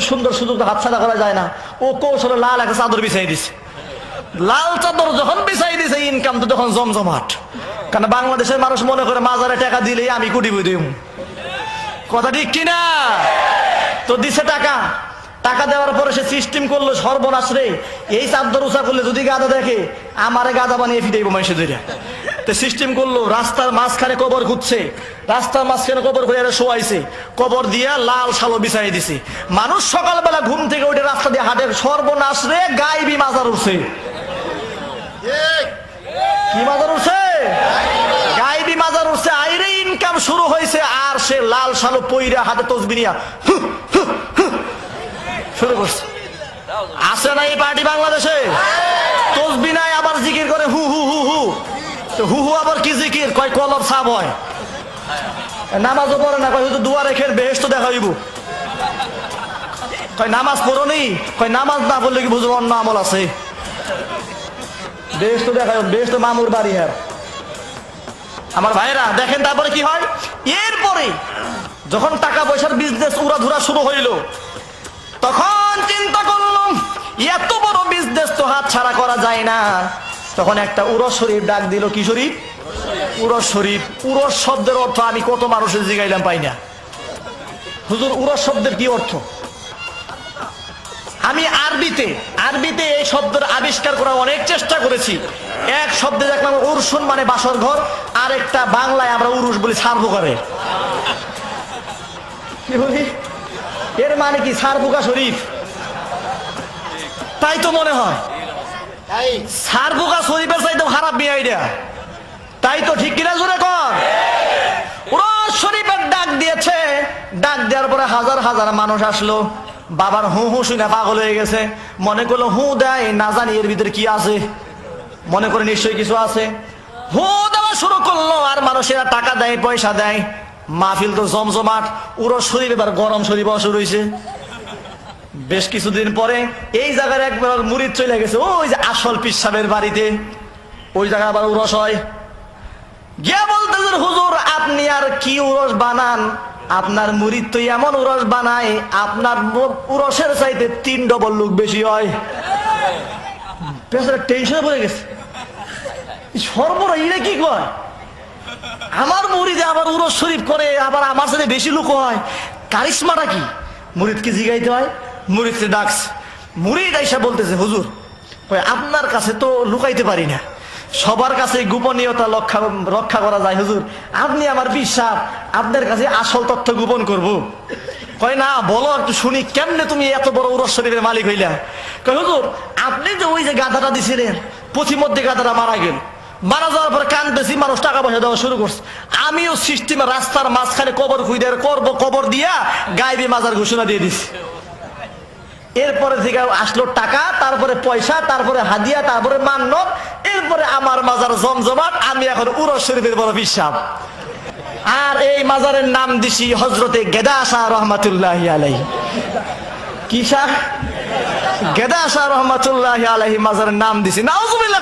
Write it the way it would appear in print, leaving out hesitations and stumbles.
সুন্দর সুযোগ হাতছাড়া করা যায় না। ও কৌশলে লাল একটা চাদর বিছাই দিছে। লাল চাদর যখন বিছাই দিছে ইনকাম তো তখন জমজমাট। কারণ বাংলাদেশের মানুষ মনে করে মাজারে টাকা দিলেই আমি কোটিপতি হই। কথা ঠিক কিনা? তো দিছে টাকা, টাকা দেওয়ার পরে সে সিস্টেম করলো সর্বনাশ রে, এই চাদর উঁচা করলে যদি গাদা দেখে আমারে গাদা বানিয়ে ফিটাইবো মানুষের ধরে। তো সিস্টেম করলো রাস্তার মাঝখানে কবর খুঁজছে, রাস্তার মাঝখানে কবর খুঁজে শোয়াইছে, কবর দিয়া লাল শালো বিছাই দিছে। মানুষ সকালবেলা ঘুম থেকে উঠে রাস্তা দিয়ে হাটের, সর্বনাশ রে গায়েবী মাজার উঠছে। কি মাজার উঠছে? গায়েবী মাজার উঠছে। আইরে ইনকাম শুরু হয়েছে। আর সে লাল শালো পইরা হাতে তসবিহ নিয়া শুরু করছে। আছে না এই পার্টি বাংলাদেশে? তসবিহ নাই, আবার জিকির করে হু হু হু হু। তো হু হু আবার কি জিকির? কয় কলব সাব হয়। নামাজও পড়ে না, কয় দুয়া রেখে বেহেশত দেখা হইব। কয় নামাজ পড়ো নি? কয় নামাজ না পড়লে কি বুঝবো অন্য আমল আছে। বেহেশত দেখা, বেহেশত মামুর বাড়ি। হ্যাঁ আমার ভাইরা দেখেন তারপরে কি হয়। এরপরে যখন টাকা পয়সার বিজনেস উড়াধুরা শুরু হইল, তখন চিন্তা করলাম এত বড় বিজনেস তো হাত ছাড়া করা যায় না। তখন একটা উরস শরীফ ডাক দিল। কি শরীফ? উরস শরীফ। উরস শব্দের অর্থ আমি কত মানুষের জিগাইলাম পাই না। হুজুর উরস শব্দের কি অর্থ? আমি আরবিতে এই শব্দের আবিষ্কার করার অনেক চেষ্টা করেছি। এক শব্দে দেখলাম উরসুন মানে বাসর ঘর, আর একটা বাংলায় আমরা উরুস বলি সারবুকারে। কি বলি? এর মানে কি? সারবুকা শরীফ। তাই তো মনে হয় সারবুকা শরীফের চাইতে খারাপ বিয়ে আইডিয়া। তাই তো ঠিক কিনা জোরে কর? উরস শরীফের ডাক দিয়েছে। ডাক দেওয়ার পরে হাজার হাজার মানুষ আসলো। বাবার হু হু শুনে পাগল হয়ে গেছে। মনে করলো হু দেয়, না জানি এর ভিতরে কি আছে, মনে করে নিশ্চয়ই কিছু আছে। হু দেওয়া শুরু করলো, আর মানুষেরা টাকা দেয়, পয়সা দেয়। মাহফিল তো জমজমাট। উরস শরীফ এবার গরম শরীফ শুরু হয়েছে। বেশ কিছুদিন পরে এই জায়গায় একবার মুরিদ চলে গেছে ওই যে আসল পীর সাহেবের বাড়িতে। ওই জায়গায় আবার উরস হয়। গিয়া বলতেছেন হুজুর আপনি আর কি উরস বানান, আপনার মুরিদ তো এমন উরস বানায় আপনার উরসের চাইতে 3 ডবল লোক বেশি হয়। টেনশনে পড়ে গেছে। সর্বরা ইরে কি কয়, আমার মুরিদে আবার উরস শরীফ করে, আবার আমার সাথে বেশি লোক হয়, কারিশমাটা কি? মুরিদকে জিগাইতে হয়। মুরিদকে ডাকছে। মুরিদ আইসা বলতেছে হুজুর আপনার কাছে তো লুকাইতে পারি না, সবার কাছে গোপনীয়তা রক্ষা করা যায়। হুজুর আপনি আমার বিশ্বাস, আপনার কাছে আসল তথ্য গোপন করব। কয় না বলো একটু শুনি, কেমনে তুমি এত বড় উরস শরীফের মালিক হইলা? কয় হুজুর আপনি যে ওই যে গাধাটা দিছিলেন, পথিমধ্যে গাধাটা মারা গেল। মারা যাওয়ার পরে কান্দতেছি, মানুষ টাকা পয়সা দেওয়া শুরু করছে। আমিও সিস্টেমে রাস্তার মাঝখানে কবর খুঁজে করবো, কবর দিয়া গায়েবী মাজার ঘোষণা দিয়ে দিছি। এরপরে থেকে আসলো টাকা, তারপরে পয়সা, তারপরে হাদিয়া, তারপরে মান্যত, এরপরে আমার মাজার জমজমাট। আমি এখন উরস শরীফের বড় বিশ্বাস। আর এই মাজারের নাম দিছি হযরতে গেদা শাহ রহমাতুল্লাহি আলাইহি। কি শাহ? গেদা শাহ রহমাতুল্লাহি আলাইহি মাজারের নাম দিছি। নাউজুবিল্লাহ।